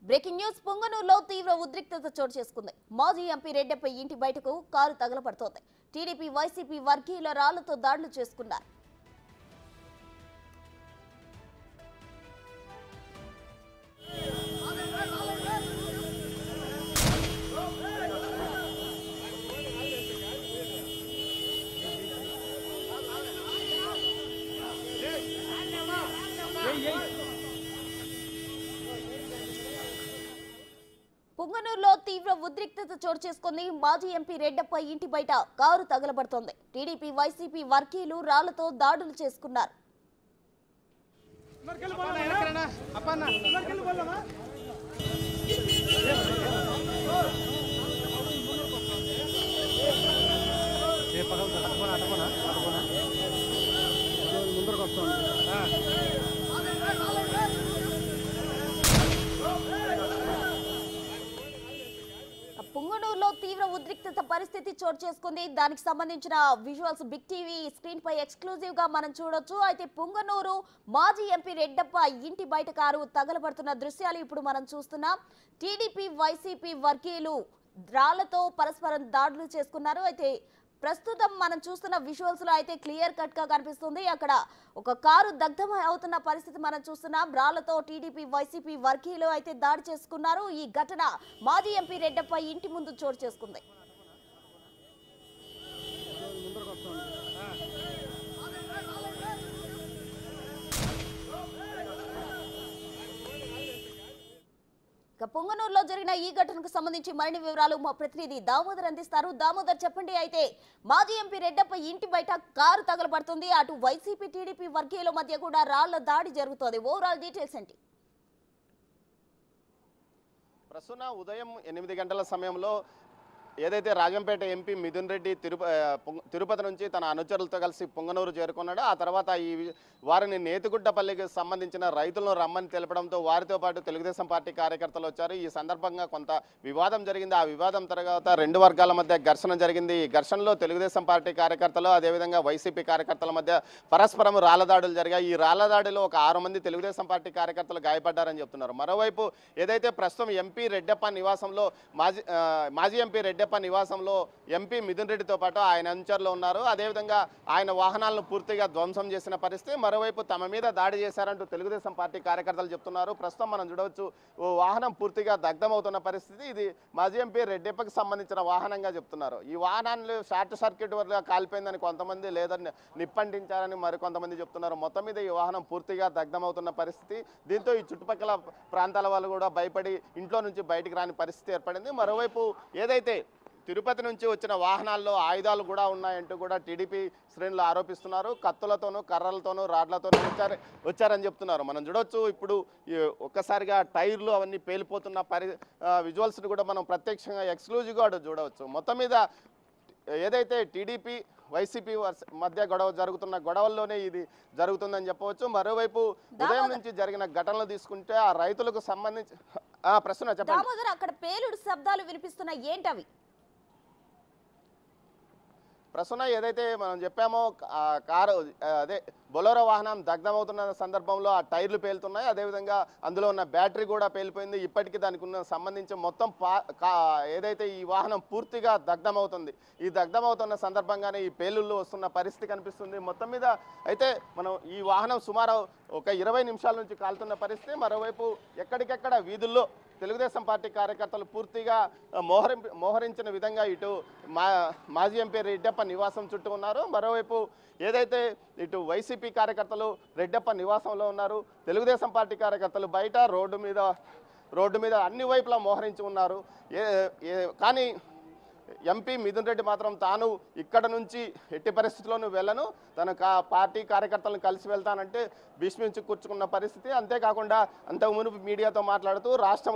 Breaking news పొంగనూరులో తీవ్ర ఉద్రిక్తత చోటు చేసుకుంది. మాజీ ఎంపీ రెడ్డప్ప ఇంటి బయటకు కారు తగలబడుతోంది. టీడీపీ వైసీపీ వర్గీయుల రాళ్లతో దాడులు చేసుకున్నారు. పొంగనూరులో తీవ్ర ఉద్రిక్తత చోటు చేసుకుంది. మాజీ ఎంపీ రెడ్డప్ప ఇంటి బయట కారు తగలబడుతోంది. టీడీపీ వైసీపీ వర్గీయులు రాళ్లతో దాడులు చేసుకున్నారు. పొంగనూరులో తీవ్ర ఉద్రిక్తత పరిస్థితి చోటు చేసుకుంది. దానికి సంబంధించిన విజువల్స్ బిగ్ టీవీ స్క్రీన్ పై ఎక్స్క్లూజివ్ గా మనం చూడొచ్చు. అయితే పొంగనూరు మాజీ ఎంపీ రెడ్డప్ప ఇంటి బయట కారు తగలబడుతున్న దృశ్యాలు ఇప్పుడు మనం చూస్తున్నాం. టీడీపీ వైసీపీ వర్గీయులు రాళ్లతో పరస్పరం దాడులు చేసుకున్నారు. అయితే ప్రస్తుతం మనం చూస్తున్న విజువల్స్ లో అయితే క్లియర్ కట్ గా కనిపిస్తుంది. అక్కడ ఒక కారు దగ్ధం అవుతున్న పరిస్థితి మనం చూస్తున్నాం. రాళ్లతో టీడీపీ వైసీపీ వర్గీయులు అయితే దాడి చేసుకున్నారు. ఈ ఘటన మాజీ ఎంపీ రెడ్డప్ప ఇంటి ముందు చోటు చేసుకుంది. పొంగనూరులో జరిగిన ఈ ఘటనకు సంబంధించి మరిన్ని వివరాలు మా ప్రతినిధి దామోదర్ అందిస్తారు. దామోదర్, చెప్పండి. అయితే మాజీ ఎంపీ రెడ్డప్ప ఇంటి బయట కారు తగలబడుతుంది. అటు వైసీపీ టీడీపీ వర్గీయుల మధ్య కూడా రాళ్ల దాడి జరుగుతోంది. ఓవరాల్ డీటెయిల్స్ ఏంటి? ప్రస్తుతం ఉదయం 8 గంటల సమయంలో ఏదైతే రాజంపేట ఎంపీ మిథున్ రెడ్డి తిరుపతి నుంచి తన అనుచరులతో కలిసి పొంగనూరు చేరుకున్నాడో ఆ తర్వాత వారిని నేతిగుడ్డపల్లికి సంబంధించిన రైతులను రమ్మని తెలపడంతో వారితో పాటు తెలుగుదేశం పార్టీ కార్యకర్తలు వచ్చారు. ఈ సందర్భంగా కొంత వివాదం జరిగింది. ఆ వివాదం తర్వాత రెండు వర్గాల మధ్య ఘర్షణ జరిగింది. ఈ ఘర్షణలో తెలుగుదేశం పార్టీ కార్యకర్తలు అదేవిధంగా వైసీపీ కార్యకర్తల మధ్య పరస్పరం రాళ్లదాడులు జరిగాయి. ఈ రాళ్లదాడిలో ఒక 6 మంది తెలుగుదేశం పార్టీ కార్యకర్తలు గాయపడ్డారని చెప్తున్నారు. మరోవైపు ఏదైతే ప్రస్తుతం ఎంపీ రెడ్డప్ప నివాసంలో మాజీ ఎంపీ రెడ్డప్ప నివాసంలో ఎంపీ మిథున్ రెడ్డితో పాటు ఆయన అనుచరులు ఉన్నారు. అదేవిధంగా ఆయన వాహనాలను పూర్తిగా ధ్వంసం చేసిన పరిస్థితి. మరోవైపు తమ మీద దాడి చేశారంటూ తెలుగుదేశం పార్టీ కార్యకర్తలు చెప్తున్నారు. ప్రస్తుతం మనం చూడవచ్చు, ఓ వాహనం పూర్తిగా దగ్ధమవుతున్న పరిస్థితి. ఇది మాజీ ఎంపీ రెడ్డప్పకి సంబంధించిన వాహనంగా చెప్తున్నారు. ఈ వాహనాన్ని షార్ట్ సర్క్యూట్ వల్ల కాలిపోయిందని కొంతమంది, లేదని నిప్పంటించారని మరికొంతమంది చెప్తున్నారు. మొత్తం మీద ఈ వాహనం పూర్తిగా దగ్ధమవుతున్న పరిస్థితి. దీంతో ఈ చుట్టుపక్కల ప్రాంతాల వాళ్ళు కూడా భయపడి ఇంట్లో నుంచి బయటికి రాని పరిస్థితి ఏర్పడింది. మరోవైపు ఏదైతే తిరుపతి నుంచి వచ్చిన వాహనాల్లో ఆయుధాలు కూడా ఉన్నాయంటూ కూడా టీడీపీ శ్రేణులు ఆరోపిస్తున్నారు. కత్తులతోనూ కర్రలతోనూ రాడ్లతోనూ వచ్చారని చెప్తున్నారు. మనం చూడొచ్చు, ఇప్పుడు ఒక్కసారిగా టైర్లు అవన్నీ పేలిపోతున్న విజువల్స్ని కూడా మనం ప్రత్యక్షంగా ఎక్స్క్లూజివ్గా చూడవచ్చు. మొత్తం మీద ఏదైతే టీడీపీ వైసీపీ మధ్య జరుగుతున్న గొడవల్లోనే ఇది జరుగుతుందని చెప్పవచ్చు. మరోవైపు ఉదయం నుంచి జరిగిన ఘటనలు తీసుకుంటే ఆ రైతులకు సంబంధించి ప్రశ్న చెప్పండి. అక్కడ పేలుడు శబ్దాలు వినిపిస్తున్నాయి, ఏంటవి? ప్రస్తుతం ఏదైతే మనం చెప్పామో కారు అదే బొలెరో వాహనం దగ్ధమవుతున్న సందర్భంలో ఆ టైర్లు పేలుతున్నాయి. అదేవిధంగా అందులో ఉన్న బ్యాటరీ కూడా పేలిపోయింది. ఇప్పటికీ దానికి ఉన్న సంబంధించి మొత్తం ఏదైతే ఈ వాహనం పూర్తిగా దగ్ధమవుతుంది. ఈ దగ్ధమవుతున్న సందర్భంగానే ఈ పేలుళ్ళు వస్తున్న పరిస్థితి కనిపిస్తుంది. మొత్తం మీద అయితే మనం ఈ వాహనం సుమారు ఒక 20 నిమిషాల నుంచి కాలుతున్న పరిస్థితి. మరోవైపు ఎక్కడికెక్కడ వీధుల్లో తెలుగుదేశం పార్టీ కార్యకర్తలు పూర్తిగా మోహరించిన విధంగా ఇటు మాజీ ఎంపీ రెడ్డప్ప నివాసం చుట్టూ ఉన్నారు. మరోవైపు ఏదైతే ఇటు వైసీపీ కార్యకర్తలు రెడ్డప్ప నివాసంలో ఉన్నారు, తెలుగుదేశం పార్టీ కార్యకర్తలు బయట రోడ్డు మీద అన్ని వైపులా మోహరించి ఉన్నారు. కానీ ఎంపీ మిథున్ రెడ్డి మాత్రం తాను ఇక్కడ నుంచి ఎట్టి పరిస్థితుల్లోనూ వెళ్ళను, తన పార్టీ కార్యకర్తలను కలిసి వెళ్తానంటే భీష్మించి కూర్చుకున్న పరిస్థితి. అంతేకాకుండా అంతకు మునుపు మీడియాతో మాట్లాడుతూ రాష్ట్రం